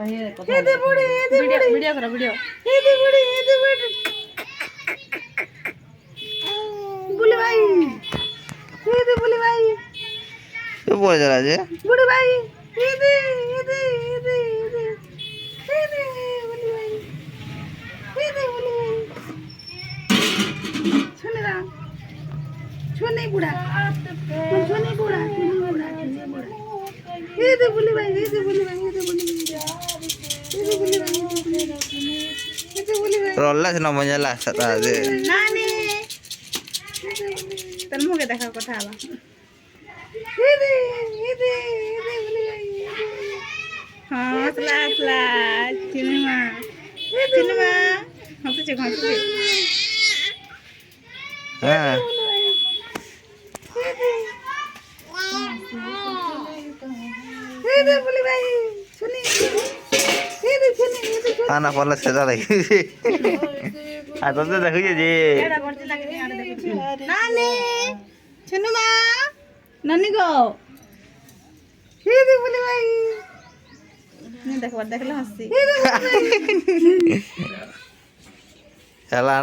video করো video বুলি ভাই বুলি ভাই পড়ে যারা যে বুড়ি ভাই শুনে না শুনে বুড়া শুনে বুড়া বুলি ভাই বুলি ভাই রল্লা আছে না মজা সাথে আছে নানি তোর মুখে দেখার কথা আবার হাসলা হাসলা সিনেমা সিনেমা হাসছে হাসছে হ্যাঁ বলি ভাই শুনি আনা পড়লে সেটা দেখি আর তোদের দেখুছে যে নানি সিনেমা নানি গো বলি ভাই দেখবার দেখলে হাসছি খেলা